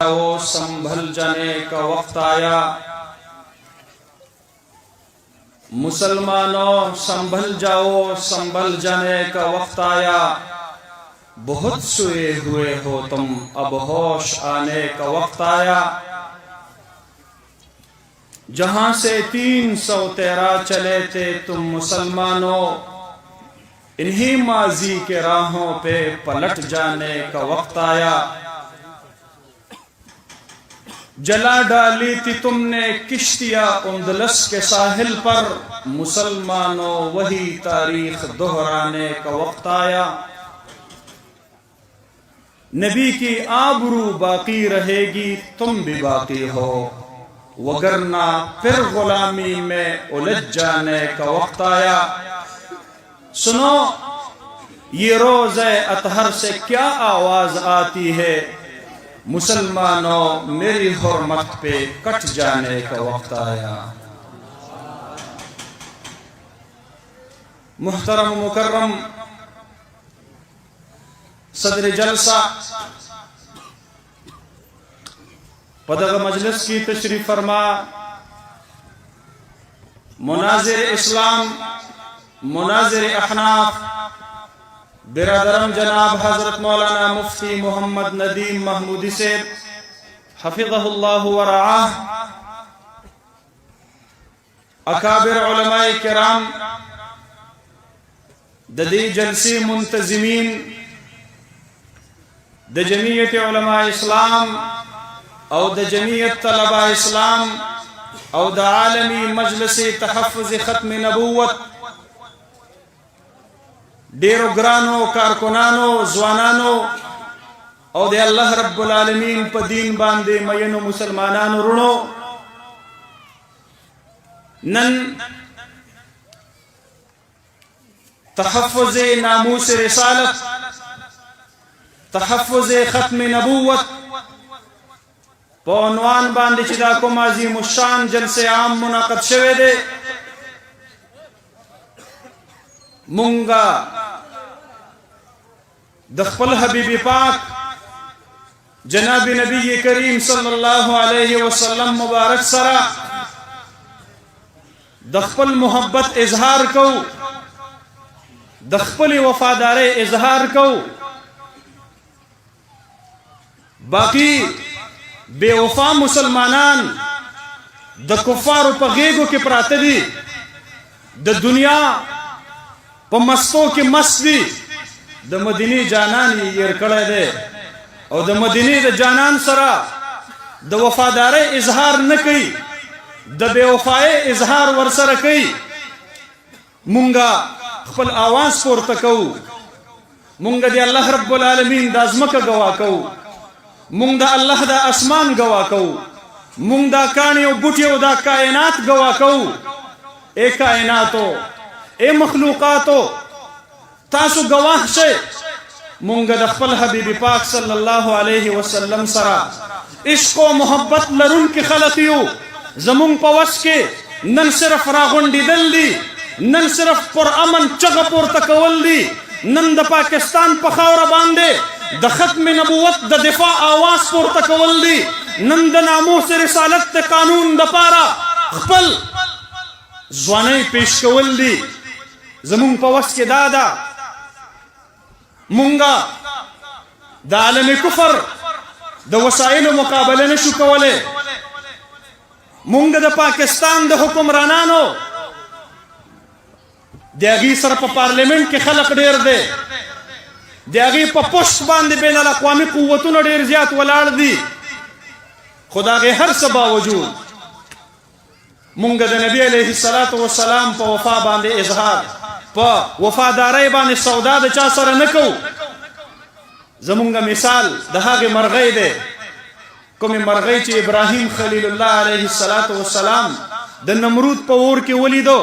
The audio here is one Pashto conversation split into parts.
वो संभल जाने का वक्त आया। मुसलमानों संभल जाओ, संभल जाने का वक्त आया। बहुत सोए हुए हो तुम, अब होश आने का वक्त आया। जहां से 313 चले थे तुम मुसलमानों, इन्हीं माजी के राहों पे पलट जाने का वक्त आया। जला डाली थी तुमने किश्तियां उंदलस के साहिल पर, मुसलमानों वही तारीख दोहराने का वक्त आया। नबी की आबरू बाकी रहेगी, तुम भी बाकी हो, वगरना फिर गुलामी में उलझ जाने का वक्त आया। सुनो ये रोज़े अतहर से क्या आवाज आती है, मुसलमानों मेरी हुर्मत पे कट जाने का वक्त आया। मुहतरम मुकर्रम सदर जलसा, पदग मजलिस की तशरीफ फरमा मुनाजिर इस्लाम, मुनाजिर अहनाफ, बिरादरम जनाब हजरत मौलाना मुफ्ती मोहम्मद नदीम महमूदी से हफिज़हुल्लाह व रआह, अकाबिर उलमाए किराम, ददी जलसी मुंतजिमीन, द जमीयत उलमाए इस्लाम और द जमीयत तलबा इस्लाम और द आलमी मजलिस तहफ़्फ़ुज़ ख़त्म नबूवत, डेरो ग्रानो कारकुनानो जवानानो और दे अल्लाह रब्बुल आलमीन प दीन बांदे मयनो मुसलमानानो रुणो, नन तहफ़्फ़ुज़ नामूस रिसालत, तहफ़्फ़ुज़ ख़त्म नबूवत पौनवान बांदे चिदा को माजी मुशान जलसे आम मुनाक़द शवे दे। मुंगा दखपल हबीबी पाक जनाब नबी करीम सल्लल्लाहु अलैहि वसल्लम मुबारक सरा दखपल मोहब्बत इजहार को, दखपल वफादारे इजहार को, बाकी बेवफा मुसलमानान द कुफार पगेगो के प्रातदी द दुनिया प मस्तों के मस्ती द मदीनी जानानी यर कड़े दे और द मदीनी द जानान सरा द वफादारे इजहार न कई, द बेवफाए इजहार वरसर कई। मुंगा खपल आवाज पोर तकऊ, मुंगा दे अल्लाह रब्बुल आलमीन द अज़मक गवा कऊ, मुंग दा अल्लाह दा आसमान गवा कऊ, मुंग दा कानियो बुटियो दा कायनात गवा कऊ। ए कायनातो, ए मखलूकातो, तासु गवाह से मुंग द खपल हबीबी पाक सल्लल्लाहु अलैहि वसल्लम सरा इश्क व मोहब्बत लरुन के खलतियो जमुंग पवस के नन सिर्फ रागुंडी दल्दी, नन सिर्फ पुर अमन चगपुर तकवल्दी, नन द पाकिस्तान पखावरा बांधे द खत्म नबूवत द दिफा आवाज पुर तकवल्दी, नन द नामूस रिसालत द कानून द पारा खपल ज़वाने पेश कवल्दी। जमुंग पवस के दादा मुंगा द आलमी कुफर द वसाइल मुकाबले न शुकवले, मुंग द पाकिस्तान द हुक्मरानानो देगी सर प पार्लियामेंट के खलक डेर दे, देगी प पुष्ट बांधे बेन अक़वामी कुव्वतों डेर ज़्यादा वलाड़ दी। खुदा के हर सब बावजूद मुंग द नबी अलैहिस्सलातु वस्सलाम प वफा बांधे इजहार, प वफादारे बांधे सौदा द चा सर न कऊ। जमुंगा मिसाल दहा के मरगई दे कोमी मरगई चे इब्राहिम खलीलुल्लाह अलैहिस्सलातु वस्सलाम द नमरूद प ओर के वली दो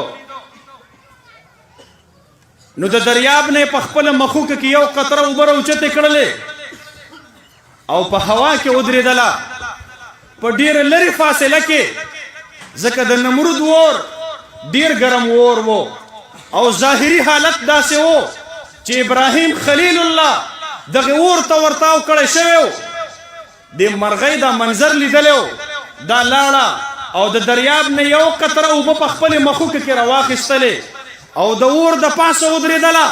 नु द दरियाब ने पखपल मखूक कियो कतरा उबर उचते कड़ले और प हवा के उदरे दला प डेर लरी फासिले के जका द नमरूद वोर डेर गरम वोर वो और जाहिरी हालत दा से वो चे इब्राहिम खलीलुल्लाह दगे और तवरताव कड़े शेव د مرغۍ دا منظر لیدلی دا لاړه او د دریاب نه یو قطره اوبه په خپلې مخوکه کې راواخیستلې او د اور د پاسه ودرېدله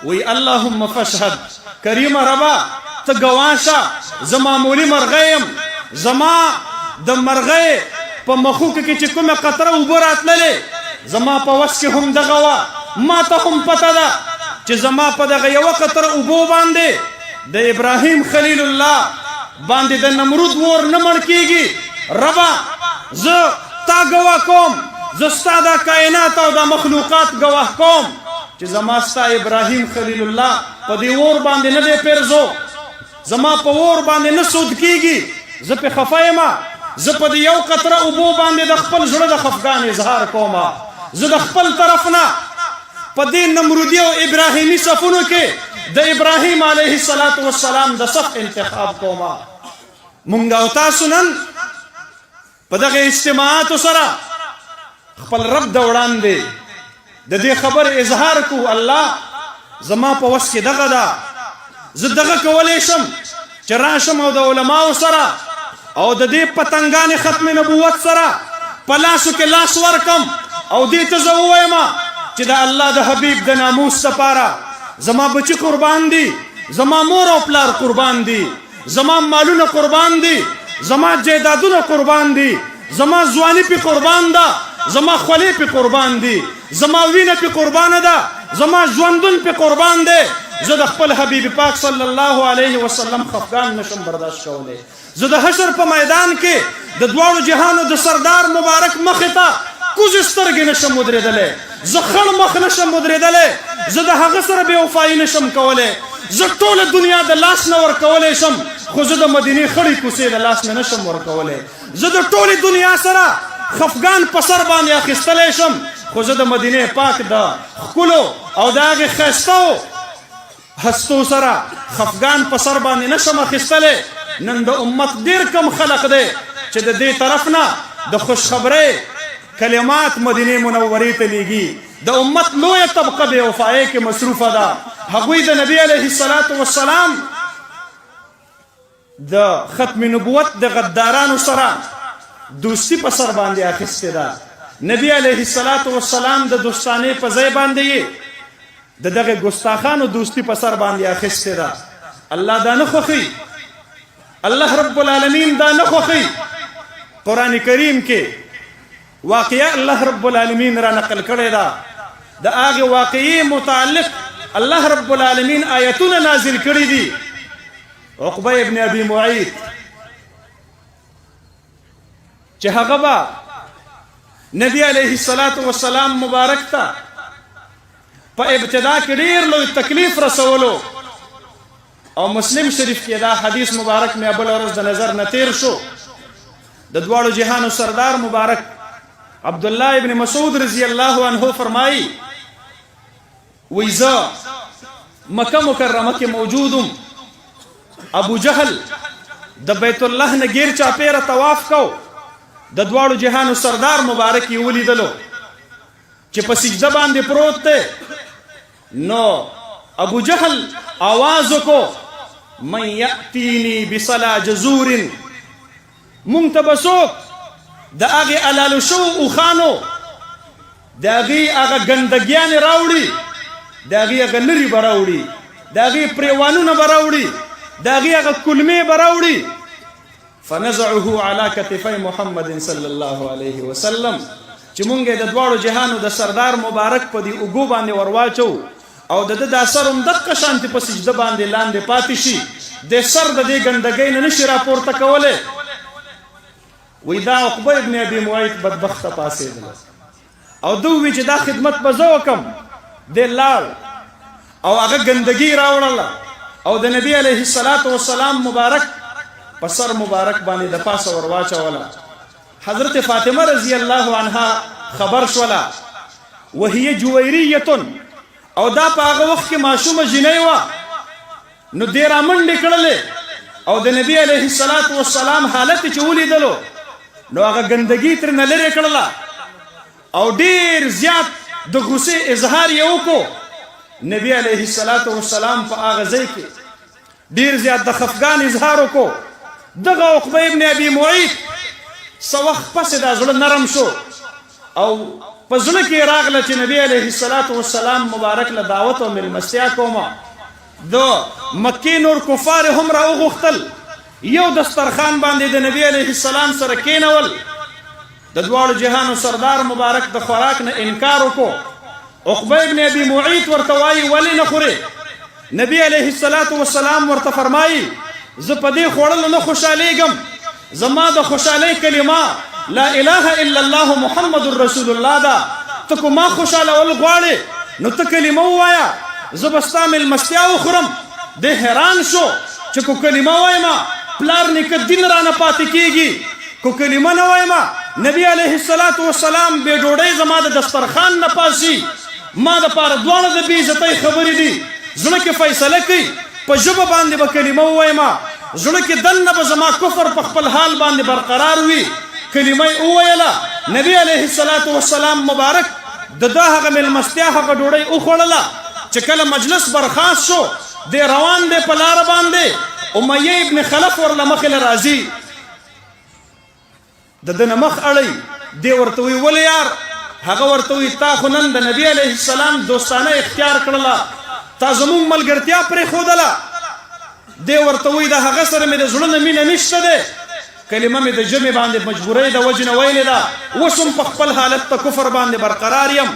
وی اللهم فاشهد کریمه ربا ته ګواه شه زه معمولي مرغۍ یم زما د مرغۍ په مخوکه کې چې کومه قطره اوبه راتللې زما په وس کې هم دغه وه ما ته هم پته ده چې زما په دغه یوه قطره اوبو باندې د ابراهیم خلیل الله باندې د نمرود اور نه مړ کېږي ربا زه تا ګواه کوم زه ستا دا کائنات او دا مخلوقات ګواه کوم چې زما ستا ابراهیم خلیل الله په دې اور باندې نه دی پیرزو زما په اور باندې نه سود کېږي زه پې خفه یم زه په دې یو قطره اوبو باندې د خپل زړه د خفګان اظهار کوم زه د خپل طرف نه په دې نمرودي او ابراهیمي صفونو کې د ابراهیم علیه السلام د صف انتخاب کوم مونږ او تاسو نن په دغه اجتماعاتو سره خپل رب د وړاندې د دې خبر اظهار کو الله زما په وس کې دغه ده زه دغه کولی شم چې راشم او د علماو سره او د دې پتنګانې ختم نبوت سره په لاسو کې لاس ورکم او دې ته زه ووایم چې د الله د حبیب د ناموس دپاره زما بچي قربان دي زما مور او پلار قربان دي زما مالونه قربان دي زما جیدادونه قربان دي زما ځواني پې قربان ده زما خولې پې قربان دي زما وینه پې قربانه ده زما ژوندون پې قربان دی زه د خپل حبیب پاک صلی الله علیه وسلم خفګان نشم برداشت کولی زه د حشر په میدان کې د دواړو جهانو د سردار مبارک مخې ته کوزې سترګې نشم ودرېدلی زه خړ مخ نشم ودرېدلی زه د هغه سره بې وفایي نشم کولی زه ټوله دنیا د لاس نه ورکولی شم خو زه د مدینې خړې کوڅې د لاس نه نشم ورکولی زه د ټولې دنیا سره خفګان په سر باندې اخیستلی شم خو زه د مدینې پاک د ښکلو او د هغې ښایستهو هستو سره خفګان په سر باندې نشم اخیستلی نن د امت ډېر کم خلق دی چې د دې طرف نه د خوشخبرۍ کلمات مدینې منورې ته لیږي د امت لویه طبقه بې وفایۍ کې مصروفه ده هغوی د نبي علیه السلام د ختم نبوت د غدارانو سره دوستی په سر باندې اخیستې ده نبی علیه السلام د دوستانې په ځای باندې یې د دغه ګستاخانو دوستی په سر باندې اخیستې ده الله دا نه خوښوي الله رب العالمین دا نه خوښوي قرآن کریم کې واقعه الله رب العالمین را نقل کړې ده د هغې واقعې متعلق الله رب العالمین آیتونه نازل کړي دي عقبه ابن ابي معیط چې هغه به نبی علیه السلام مبارک ته په ابتدا کې ډېر لوی تکلیف رسولو او مسلم شریف کې دا حدیث مبارک مې بله ورځ د نظر نه تیر شو د دواړو جهانو سردار مبارک عبدالله ابن مسعود رضی الله عنه فرمایي وی زه مکه مکرمه کې موجودم ابو جهل د بیت الله نه غیر چاپیره طواف کو د دواړو جهانو سردار مبارک یې ولیدلو چې په سجده باندې پروت دی نو ابو جهل آواز وکړو من یأتینی بصلا جزور مونږ ته به څوک د هغې علالو شوو اوښانو د هغې هغه ګندګیانې راوړي د هغې هغه لرې به راوړي د هغې پریوانونه به راوړي د هغې هغه کلمې به راوړي فنزعه على کتفی محمد صلی الله علیه وسلم چې مونږ یې د دواړو جهانو د سردار مبارک په دې اوږو باندې ورواچو او د ده دا سر هم دقه شانتې په سجده باندې لاندې پاتې شي د سر د دې ګندګۍ نه نشي راپورته کولی وی دا عقبه ابن ابي معیط بدبخته پاسېدله او ده ووی چې دا خدمت به زه وکړم دی لاړ او هغه ګندګي راوړله او د نبي علیه السلام مبارک په سر مبارک باندې د پاسه ور واچوله حضرت فاطمه رضی الله عنها خبر شوله وهي جویریه او دا په هغه وخت کې ماشومه جنۍ وه نو دې رامنډې کړلې او د نبي علیه السلام حالت چې ولیدلو نو هغه ګندګي ترېنه لرې کړله او ډېر زیات د غصې اظهار یې وکړو نبي علیه السلام په هغه ځای کې ډېر زیات د خفګان اظهار وکړو دغه عقبه ابن ابي معيط څه وخت پسې دا زړه نرم شو او په زړه کې راغله چې نبی علیه الصلاة والسلام مبارک له دعوت او مېلمستیا کومه. د مکې نور کفار هم راوغوښتل، یو دسترخوان باندې د نبی علیه السلام سره کېنول. د دواړو جهانو سردار مبارک د خوراک نه انکار وکړو. عقبه ابن ابي معيط ورته وایي ولې نه خورې؟ نبی علیه الصلاة والسلام ورته فرمایي زه په دې خوړلو نه خوشحالیږم، زما د خوشحالۍ کلمه لا اله الا الله محمد رسول الله ده. ته کو ما خوشحالول غواړې نو ته کلمه ووایه، زه به ستا مېلمستیا وخورم. دی حیران شو چې کو کلمه وایمه پلار نیکه دین رانه پاتې کېږي، کو کلمه نه وایمه نبی علیه الصلاة والسلام بې ډوډۍ زما د دسترخوان نه پاسي. ما دپاره دواړه د بې عزتۍ خبرې دي. زړه کې فیصله کوي په ژبه باندې به کلمه ووایمه، زړه کې دننه به زما کفر په خپل حال باندې برقرار وي. کلمه یې وویله. نبی علیه الصلاة والسلام مبارک د ده هغه مېلمستیا هغه ډوډۍ وخوړله. چې کله مجلس برخاست شو دی روان دی په لاره باندې، امیه ابن خلف ورله مخې له راځي، د ده نه مخ اړوي. دی ورته وایي ولې یار؟ هغه ورته وایي تا خو نن د نبي علیه السلام دوستانه اختیار کړله، تا زموږ ملګرتیا پرېښودله. دی ورته وایي د هغه سره مې د زړه نه مینه نشته دی، کلمه مې د ژبې باندې مجبورۍ د وجې نه ویلې ده، اوس هم په خپل حالت ته کفر باندې برقرار یم.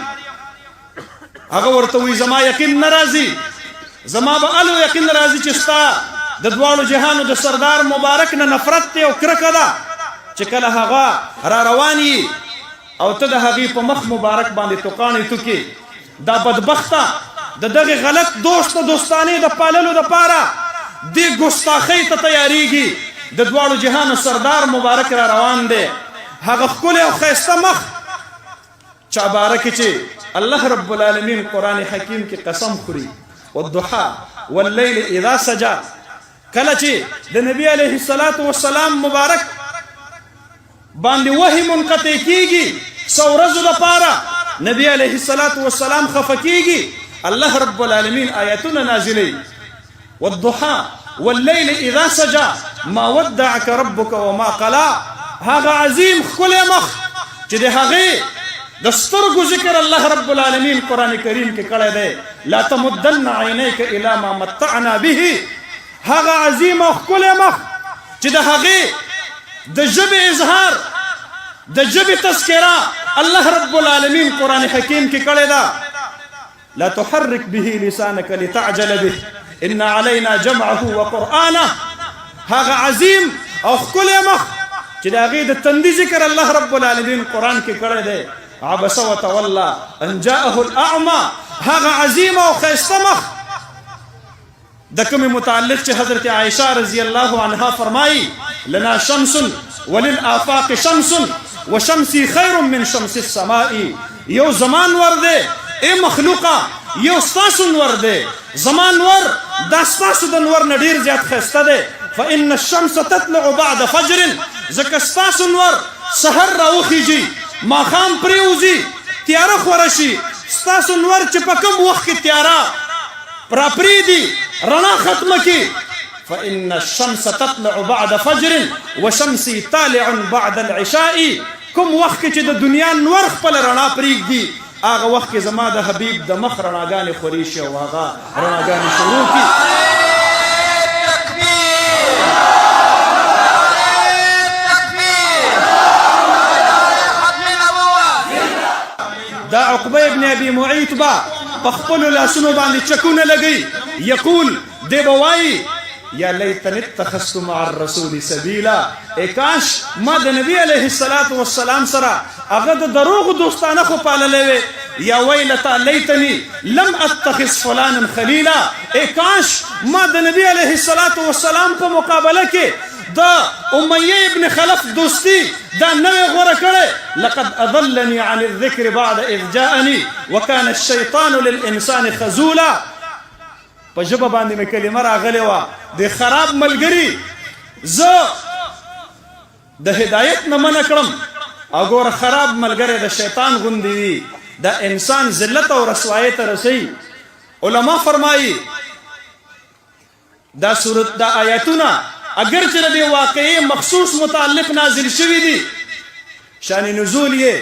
هغه ورته وایي زما یقین نه راځي، زما به الو یقین راځي چې ستا د دواړو جهانو د سردار مبارک نه نفرت دی او کرکه ده. چې کله هغه را روان یي او ته د هغې په مخ مبارک باندې توقانې توکې، دا بدبخته د دغې غلط دوست دوستانې د پاللو دپاره دې ګستاخۍ ته تیاریږي. د دواړو جهانو سردار مبارک را روان دی، هغه ښکلی او ښایسته مخ چا باره کې چې الله رب العالمین قرآن حکیم کې قسم خوري والضحى واللیل اذا سجا. کله چې د نبی علیه الصلاة والسلام مبارک باندې وحی منقطع کیږي څو ورځو دپاره، نبی علیه الصلاة والسلام خفه کیږي، الله رب العالمین آیتونه نازلوي. والضحى واللیل اذا سجا ما ودعك ربك وما قلا. هغه عظیم ښکلی مخ چې د هغې د سترګو ذکر الله رب العالمین قرآن کریم کې کړی دی. لا تمدن عینیک الی ما متعنا به. هغه عظیم او ښکلی مخ چې د هغې د ژبې اظهار د ژبې تذکره الله رب العالمین قرآن حکیم کې کړی ده. لا تحرک به لسانک لتعجل به ان علینا جمعه وقرآنه. هغه عظیم او ښکلی مخ چې د هغې د تندي ذکر الله رب العالمین قرآن کې کړی دی. عبس وتولى ان جاءه الاعمى. هغه عظیم او ښایسته مخ د کومې متعلق چې حضرت عائشہ رضی الله عنها فرمایي لنا شمس وللآفاق شمس وشمسی خیر من شمس السماء. یو زمان ور دی ای مخلوقه، یو ستاسو نور دی، زمان نور دا ستاسو د نور نه ډېر زیات ښایسته دی. فإن الشمس تطلع بعد فجر. ځکه ستاسو نور سحر راوخیږي، ماښام پرېوځي، تیاره خوره شي. ستاسو نور چې په کوم وخت کې تیاره راپرېږدي رڼا ختمه کړي. فإن الشمس تطلع بعد فجر وشمسي طالع بعد العشاء. کوم وخت کې چې د دنیا نور خپل رڼا پرېږدي هغه وخت کې زما د حبیب د مخ رڼاګانې خورې شي او هغه رڼاګانې شروع کړي. دا عقبه ابن ابي معيط با په خپلو لاسونو باندې چکونه لګوي. یقول دی به وایي یا لیتنی اتخذت مع الرسول سبیلا. ای کاش ما د نبی علیه الصلاة والسلام سره هغه د دروغو دوستانه خو پاللی وی. یا ویلتا لیتنی لم اتخذ فلانا خلیلا. ای کاش ما د نبی علیه الصلاة والسلام په مقابله کې د امیه ابن خلف دوستی دا نوې غوره کړی. لقد اضلنی عن الذکر بعد اذ جاءنی وکان الشیطان للانسان خذولا. په ژبه باندې مې کلمه راغلې وه د خراب ملګري زه د هدایت نه منع کړم او ګوره خراب ملګری د شیطان غوندې وي، د انسان ذلت او رسوایۍ ته رسوي. علما فرمایي دا آیاتونه اگر چې د واقعي مخصوص متعلق نازل شوی دی شان نزول یې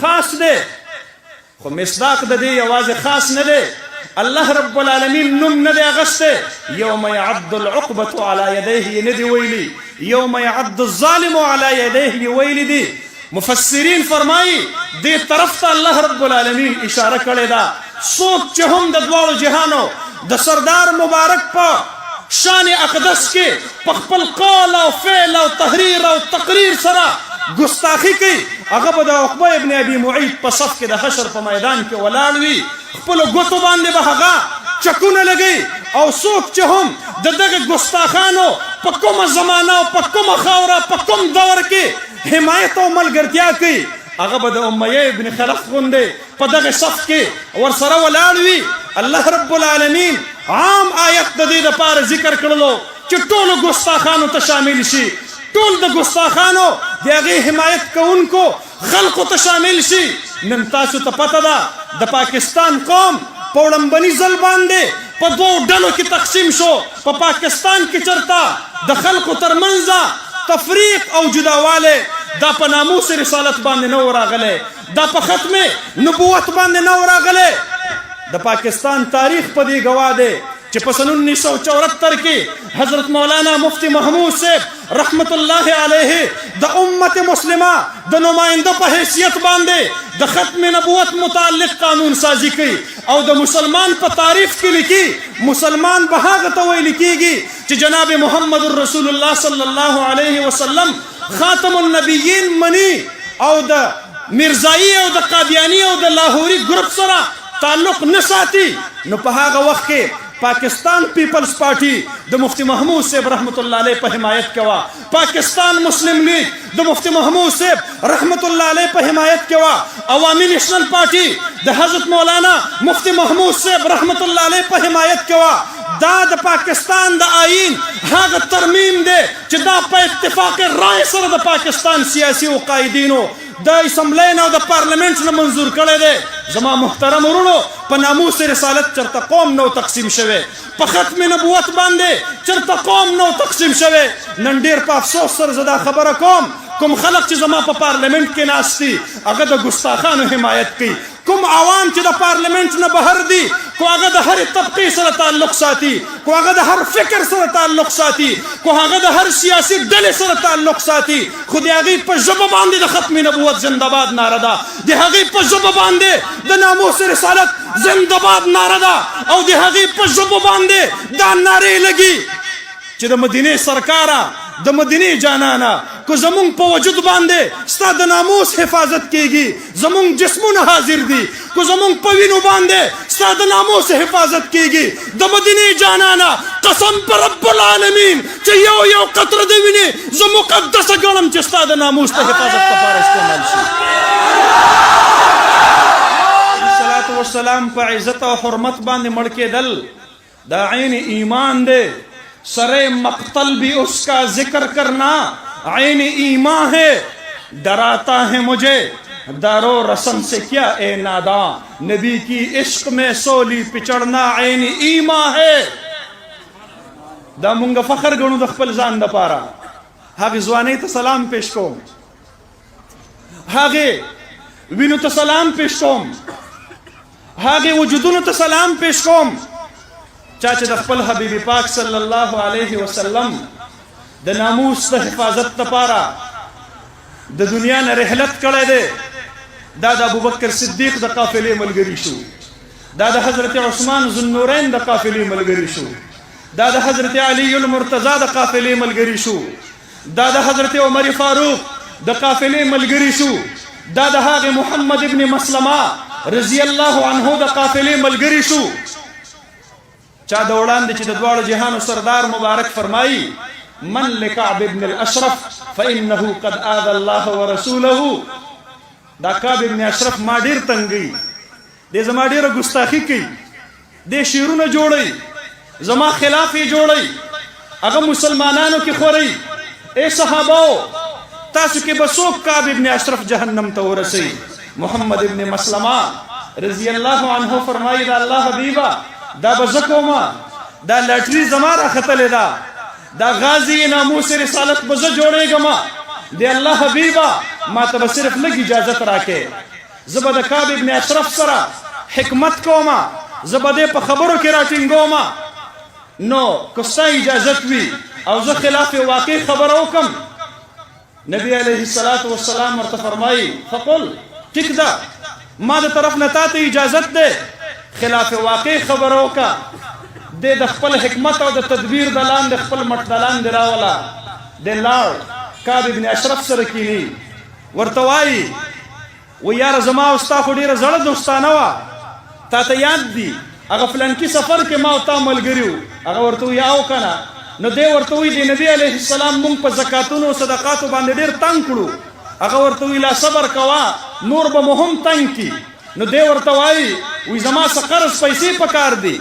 خاص دی خو مصداق د دې یوازې خاص نه دی الله رب العالمین نوم نه دی اغسته یوم یعض العقبة على یدیه نه دی ویلی یوم یعض الظالم على یدیه ویلی دی مفسرین فرمایي دې طرف ته الله رب العالمین اشاره کړې ده څوک چې هم د دواړو جهانو د سردار مبارک په شان اقدس کې په خپل قول او فعل او تحریر او تقریر سره ګستاخی کوي هغه به د عقبه ابن ابي معيط په صف کې د حشر په میدان کې ولاړ وي خپلو ګوتو باندې به هغه چکونه لګوي او څوک چې هم د دغه ګستاخانو په کومه زمانه او په کومه خاوره په کوم دور کې حمایت او ملګرتیا کوي هغه به د امیه ابن خلف غوندې په دغه صف کې ورسره ولاړ وي الله رب العالمین عام آیت د دې دپاره ذکر کړلو چې ټولو ګستاخانو ته شامل شي ټول د ګستاخانو د هغې حمایت کوونکو خلقو ته شامل شي نن تاسو ته پته ده د پاکستان قوم په وړمبني ځل باندې په دوو ډلو کې تقسیم شو په پاکستان کې چرته د خلقو ترمنځ تفریق او جداواله دا په ناموس رسالت باندې نه راغلی دا په ختم نبوت باندې نه راغلی د پاکستان تاریخ په دې گواه دی چې په سن 1974 کې حضرت مولانا مفتی محمود صاحب رحمت الله علیه د امت مسلمه د نماینده په حیثیت باندې د ختم نبوت متعلق قانون سازی کوي او د مسلمان په تاریخ کې لیکي مسلمان به هغه ته ویل کېږي چې جناب محمد رسول الله صلی الله علیه وسلم خاتم النبیین منی او د مرزایی او د قادیانی او د لاهوري ګروپ سره تعلق نه ساتي نو په هغه وخت کې پاکستان پیپلز پارټي د مفتی محمود صاحب رحمت الله علیه په حمایت کې وا پاکستان مسلم لیگ د مفتی محمود صاحب رحمت الله علیه په حمایت کې وا عوامي نیشنل پارټي د حضرت مولانا مفتی محمود صاحب رحمت الله علیه په حمایت کې وا دا د پاکستان د آئین هغه ترمیم دی چې دا په اتفاق رائے سره د پاکستان سیاسي او قائدینو د اسمبلی نه او د پارلمنټ نه منظور کړی دی زما محترم ورونو په ناموس رسالت چرته قوم نو تقسیم شوی په ختم نبوت باندې چرته قوم نو تقسیم شوی نن ډېر په افسوس سره زه دا خبره کوم کوم خلق چې زما په پارلمنټ کې ناست دي هغه د ګستاخانو حمایت کوي کوم عوام چې د پارلمنټ نه بهر دي کو هغه د هر طبقې سره تعلق ساتي کو هغه د هر فکر سره تعلق ساتي کو هغه د هر سیاسي ډلې سره تعلق ساتي خو د هغې په ژبه باندې د ختم نبوت زنده‌باد ناره ده د هغې په ژبه باندې د ناموس رسالت زنده‌باد ناره ده او د هغې په ژبه باندې دا نارې لګي چې د مدینې سرکاره د مدینې جانانا کو زمونږ په وجود باندې ستا د ناموس حفاظت کیږي زمونږ جسمونه حاضر دي کو زمونږ په وینو باندې ستا د ناموس حفاظت کیږي د مدینې جانانا قسم پر رب العالمین چې یو قطره د وینې زه مقدسه ګڼم چې ستا د ناموس د حفاظت لپاره استعمال شي صلوات و سلام په عزت او حرمت باندې مړ کېدل دا عین ایمان دی سرے مقتل بھی اس کا ذکر کرنا عین ایمان ہے ڈراتا ہے مجھے دارو رسم سے کیا اے ناداں نبی کی عشق میں سولی پچڑنا عین ایمان ہے دا مونږ فخر ګڼو د خپل ځان دپاره هغې ځوانۍ ته سلام پیش کوم هغې وینو ته سلام پیش کوم هغې وجودونو ته سلام پیش کوم چا چې د خپل حبیب پاک صلی الله علیه وسلم د ناموس د حفاظت لپاره د دنیا نه رحلت کړی دی دا د ابوبکر صدیق د قافلې ملګري شو دا د حضرت عثمان ذوالنورین د قافلې ملګري شو دا د حضرت علی المرتضی د قافلې ملګري شو دا د حضرت عمر فاروق د قافلې ملګري شو دا د هغې محمد ابن مسلمه رضی الله عنه د قافلې ملګري شو چا د وړاندې چې د دواړو جهانو سردار مبارک فرمایي من لکعب ابن الاشرف فانه قد آذى الله ورسوله دا کعب ابن اشرف ما ډیر تنګي دې زما ډیره ګستاخي کوي دې شعرونه جوړوي زما خلاف یې جوړوي هغه مسلمانانو کې خوري اے صحابو تاسو کې به څوک کعب ابن اشرف جهنم ته ورسوي محمد ابن مسلمه رضی الله عنه فرمایي دا الله حبیبه دا به زه کومه دا لاټري زما راختلې ده دا غازی ناموس رسالت به زه جوړېږم د الله حبیبه ما ته به صرف لږ اجازت راکې زه به د کعب ابن اشرف سره حکمت کوم زه به دې په خبرو کې راټینګوم نو که ستا اجازت وي او زه خلاف واقع خبره وکم نبی علیه الصلاة والسلام ورته فرمایي فقل ټیک ده ما د طرف نه تا ته اجازت دی خلاف واقع خبره وکړه دې د خپل حکمت او د تدبیر د لاندې خپل مټ د لاندې راوله د لاړ کعب ابن اشرف سره کینی ورته وایي و یاره زما او ستا خو ډېره زړه دوستانه وه تا ته یاد دي هغه فلانکي سفر کې ما او تا ملګري وو هغه ورته وایي او که نه نو دی ورته وایي د نبي علیه السلام مونږ په زکاتونو او صدقاتو باندې ډېر تنګ کړو هغه ورته وایي لا صبر کوه نور به مو هم تنګ کي نو دی ورته وایي وایي زما څه قرض پیسې پکار دي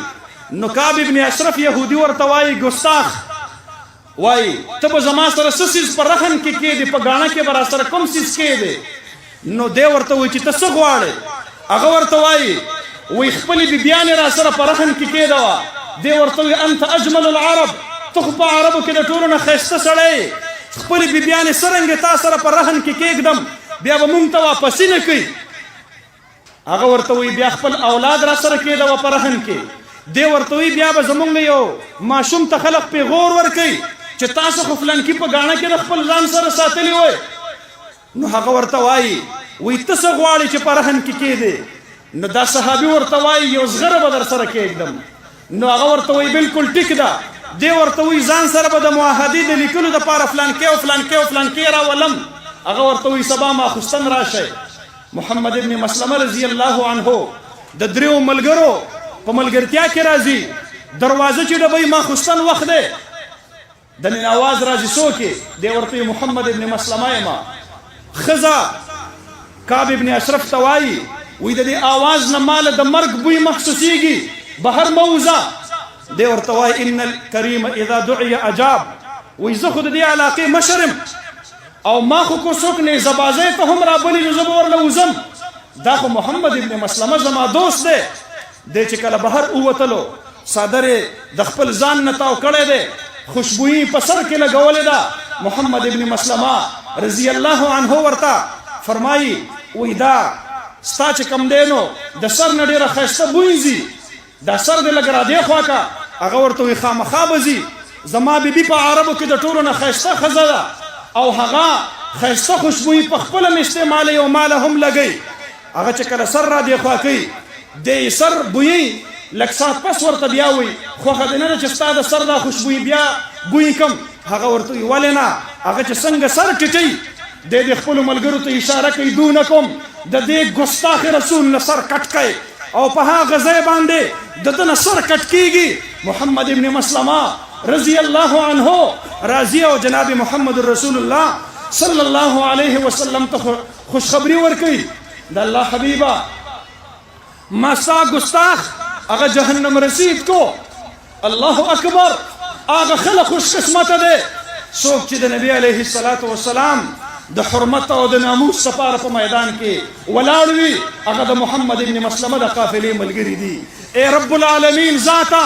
نو کعب ابن اشرف یهودي ورته وایي ګستاخ وایي ته به زما سره څه څیز په رهن کې کېدې په ګاڼه کې به را سره کوم څیز کېدې نو دی ورته وایي چې ته څه غواړې هغه ورته وایي وایي خپلې بیبیانې را سره په رهن کې کېدوه دی ورته وایي انت اجمل العرب ته خو په عربو کې د ټولو نه ښایسته سړی خپلې بیبیانې څرنګې تا سره په رهن کې کېږدم بیا به مونږ ته واپسي نه کوي هغه ورته وایي بیا خپل اولاد را سره کېدوه په رهن کې دی ورته وایي بیا به زمونږ یو ماشوم ته خلق پیغور ورکوي چې تاسو خو فلانکي په ګاڼه کې د خپل ځان سره ساتلی وای نو هغه ورته وایي وایي ته څه غواړې چې په رهن کې کېدې نو دا صحابي ورته وایي یو زغره به در سره کېږدم نو هغه ورته وایي بالکل ټیک ده دی ورته وایي ځان سره به د معاهدې د لیکلو دپاره فلانکې او فلانکې او فلانکې راولم هغه ورته وایي سبا ماخوستن راشئ محمد ابن مسلمه رضی الله عنه د دریو ملګرو په ملګرتیا کې راځي دروازه چې ډبوي ماخوستن وخت دی د نن اواز راځي څوک دی ورته محمد ابن مسلمه یم ښځه کعب ابن اشرف ته وایي وایي د دې اواز نه ماله د مرګ بوی محسوسیږي بهر مه وځه دی ورته وایي ان الکریم اذا دعی اجاب وایي زه خو د دې علاقې مشرم او ما خو کو څوک نیزهبازۍ ته هم رابلي نو زه به ورله وځم دا خو محمد ابن مسلمه زما دوست دی دی چې کله بهر ووتلو څادر یې د خپل ځان نه تاو کړی دی خوشبویي په سر کې لګولې ده محمد ابن مسلمه رضی الله عنه ورته فرمایي وایي دا ستا چې کوم دی نو د سر نه ډېره ښایسته بوی ځي دا سر دې لږ را دې خوا که هغه ورته وایي خامخا به ځي زما بیبي په عربو کې د ټولو نه ښایسته ښځه ده او هغه ښایسته خوشبویي په خپله م استعمالوي او ماله هم لګوي هغه چې کله سر را دې خوا کوي دی سر بویي لږ ساعت پس ورته بیا وایي خوښه دې نه ده چې ستا د سر دا خوشبویي بیا بوی کم هغه ورته وایي ولې نه هغه چې څنګه سر ټیټوي دی د خپلو ملګرو ته اشاره کوي دونه کوم د دې ګستاخ رسول نه سر کټ کوي او په هغه ځای باندې د ده نه سر کټ کېږي محمد ابن مسلمه رضی الله عنه راضي او جناب محمد رسول الله صلی الله علیه وسلم ته خوشخبری ورکوي د الله حبیبه ما ستا گستاخ هغه جهنم رسید کو الله اکبر هغه خلق خوش قسمته دی څوک چې د نبی علیه الصلاة والسلام د حرمت او د ناموس لپاره په میدان کې ولاړ وي هغه د محمد ابن مسلمه د قافلې ملګري دي ای رب العالمین ذاته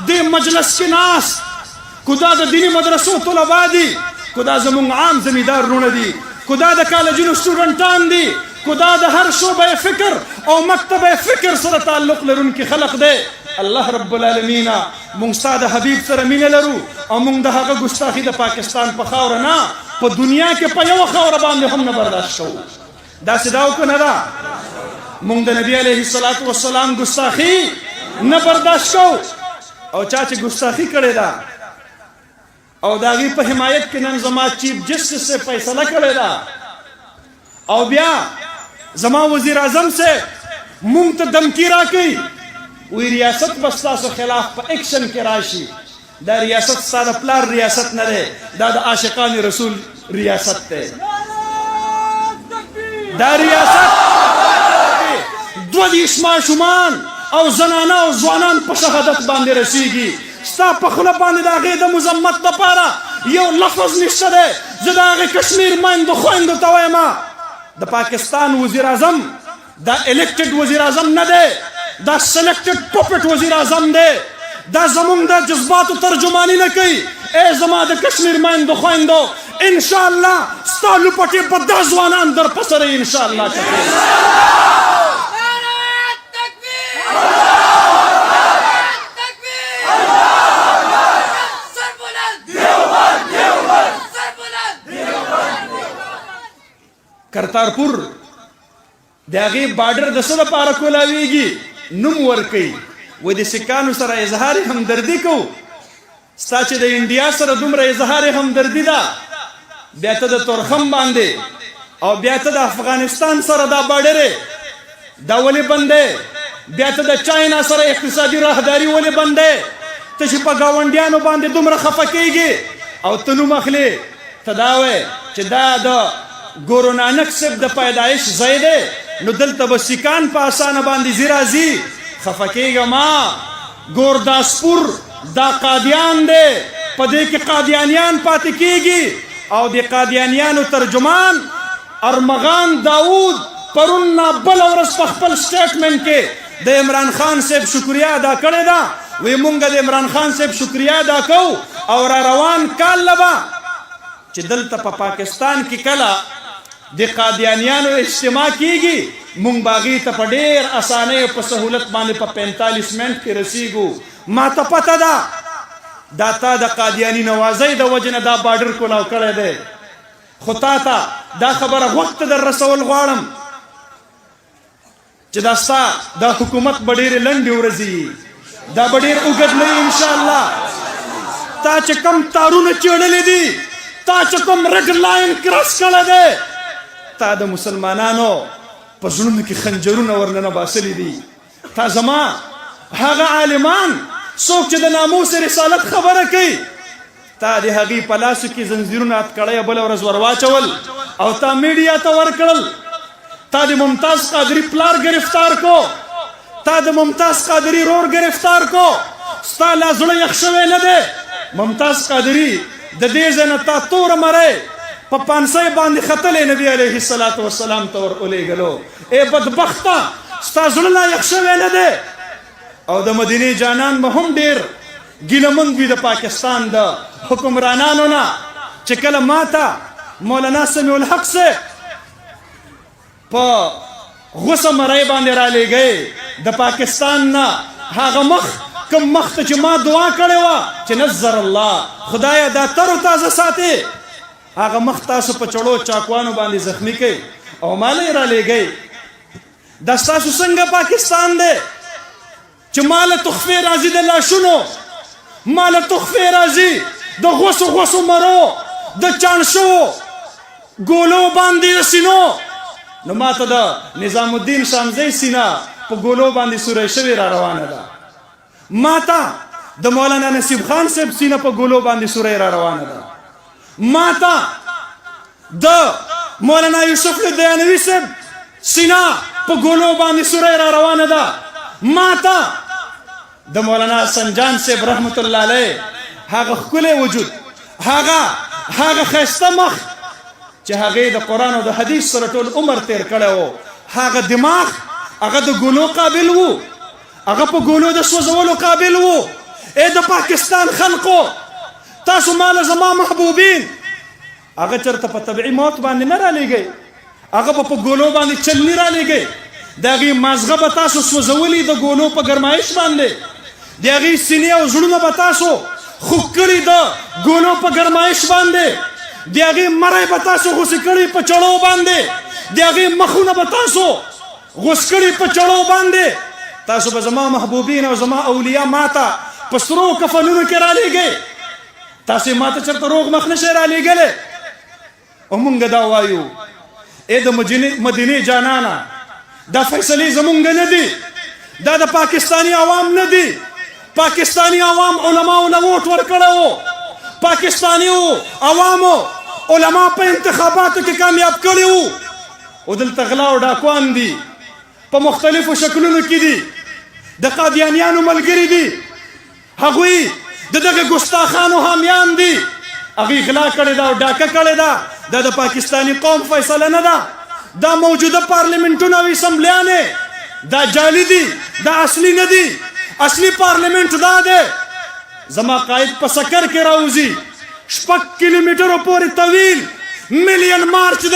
دې مجلس کې ناست کو دا د دیني مدرسو طلبا دي کو دا زمونږ عام زمیدار رونه دي کو دا د کالجونو سټوډنټان دي کو دا د هر شعبه فکر او مکتبه فکر سره تعلق لرونکي خلق دی الله رب العالمین مونږ ستا د حبیب سره مینه لرو او مونږ د هغه ګستاخي د پاکستان په خاوره نه په دنیا کې په یوه خاوره باندې هم نه برداشت کوو داسې دا وکړو نه ده مونږ د نبي علیه الصلاة والسلام ګستاخي نه برداشت کوو او چا چې ګستاخي کړې ده او د هغې په حمایت کې نن زما چیف جسټس سے فیصله کړې ده او بیا زما وزیر اعظم سے مونږ ته دمکي راکوي وی ریاست به ستاسو خلاف په اکشن کې راشي دا ریاست ستا د پلار ریاست نه دی دا د عاشقان رسول ریاست دی دا ریاست دوه دیرش ماشومان او زنانه او ځوانان په شهادت باندې رسیږي ستا په خوله باندې د هغې د مذمت دپاره یو لفظ نشته دی زه د هغې کشمیر میندو خویندو ته وایم د پاکستان وزیر اعظم دا الیکټډ وزیر اعظم نه دی دا سلیکټډ پپټ وزیر اعظم دی دا زمونږ د جذباتو ترجماني نه کوي. ای زما د کشمیر میندو خویندو، انشاءالله ستا لوپټې به دا ځوانان در پسې رهي انشاءالله. کرتارپور د هغې بارډر د څه دپاره کولاویږي؟ نوم ورکوي، و د سکانو سره اظهار همدردي کوو. ستا چې د انډیا سره دومره اظهار همدردي ده، بیا ته د تورخم باندې او بیا ته د افغانستان سره دا بارډر دا ولې بند دی؟ بیا ته د چاینا سره اقتصادي راهداري ولې بند دی؟ ته چې په ګاونډیانو باندې دومره خفه کېږي او ته نوم اخلې، ته دا وایې چې دا د ګورو نانک صاحب د پیدایش ځای دی، نو دلته به سیکان په اسانه باندې ځي راځي. خفه کېږه ما، ګورداسپور دا قادیان دی، په دې کې قادیانیان پاتې کېږي او د قادیانیانو ترجمان ارمغان داود پرون بله ورځ په خپل سټیټمنټ کې د عمران خان صاحب شکریه ادا کړې ده. وی مونږ د عمران خان صاحب شکریه ادا کوو او را روان کال لبه چې دلته په پاکستان کې کله د قادیانیانو اجتماع کیږي، مونږ باغی ته په ډېر اسانۍ او په سهولت باندې په 45 منټ کې رسیږو. ما ته پته ده دا تا د قادیاني نوازۍ د وجې نه دا بارډر کولاو کړی دی، خو تا ته دا خبره وخت در رسول غواړم چې دا ستا دا حکومت به ډېرې لنډې ورځې، دا به ډېر اوږد نه وي انشاءالله. تا چې کوم تارونه چیړلي دي، تا چې کوم رډ لاین کراس کړی دی، تا د مسلمانانو په زړونو کې خنجرونه ورننه باسلي دي. تا زما هغه عالمان څوک چې د ناموس رسالت خبره کوي، تا د هغې په لاسو کې زنځیرونه اتکړی بله ورځ ور واچول او تا میډیا ته ورکړل. تا د ممتاز قادري پلار گرفتار کو، تا د ممتاز قادري رور گرفتار کو. ستا لا زړه یخ شوی نه دی. ممتاز قادري د دې ځای نه تا توره مرۍ په پانسۍ باندې ختلی نبي علیه الصلاة والسلام ته ور ولېږلو. ای بدبخته، ستا زړه لا یخ شوی نه دی. او د مدینې جانان به هم ډېر ګیلهمند وي د پاکستان د حکمرانانو نه چې کله ماته مولانا سمیع الحق صاحب په غوسه مرۍ باندې رالیږئ د پاکستان نه، هغه مخ کوم مخ ته چې ما دعا کړې وه چې نظر الله خدایه دا تر و تازه ساتې، هغه مخ تاسو په چړو چاکوانو باندې زخمی کوي او ما نه یې رالیږئ. دا ستاسو څنګه پاکستان دی چې ماله تحفې راځي د لاشونو، ماله تحفې راځي د غوسو غوسو مرو، د چانشو ګولو باندې د سینو. نو ما ته د نظام الدین شامزی سینه په ګولو باندې سوری شوې را روانه ده، ما ته د مولانا نصیب خان صاحب سینه په ګولو باندې سوری را روانه ده، ما ته د مولانا یوسف لدیانوي صاحب سینه په ګولو باندې سوری را روانه ده، ما ته د مولانا سنجان صاحب رحمت الله علیه هغه ښکلی وجود، هغه ښایسته مخ چې هغې د قرآن او د حدیث سره ټول عمر تیر کړی و، هغه دماغ هغه د ګولو قابل و، هغه په ګولو د سوځولو قابل و. ای د پاکستان خلقو، تاسو ماله زما محبوبین هغه چېرته په طبعي موت باندې نه رالیږئ، هغه به په ګولو باندې چلني رالیږئ، د هغې مازغه به تاسو سوځولي د ګولو په ګرمایش باندې، د هغې سینې او زړونه به تاسو خوږ کړي د ګولو په ګرمایش باندې، د هغې مری به تاسو غوسې کړي په چړو باندې، د هغې مخونه به تاسو غوس کړي په چړو باندې. تاسو به زما محبوبین او زما اولیاء ماته په سرو کفنونو کې رالیږئ، تاسو یې ماته چېرته روغ مخ نشئ رالیږلی. او مونږ دا وایو ای د مدینې جانانه، دا فیصلې زمونږ نه دي، دا د پاکستانی عوام نه دي. پاکستانی عوام علماو له ووټ ورکړی و، پاکستانی عوامو علما په انتخاباتو کې کامیاب کړي وو، او دلته غلا او ډاکوان دي، په مختلفو شکلونو کې دي، د قادیانیانو ملګري دي، هغوی د دغه ګستاخانو حامیان دي، هغوی غلا کړې ده او ډاکه کړې ده. دا د پاکستانی قوم فیصله نه ده، دا موجوده پارلیمنټونه او اسمبلیانې دا جعلي دي، دا اصلي نه دي. اصلي پارلیمنت دا دی زما قائد په سکر کې راوځي 6 کیلومترو پورې طویل ملین مارچ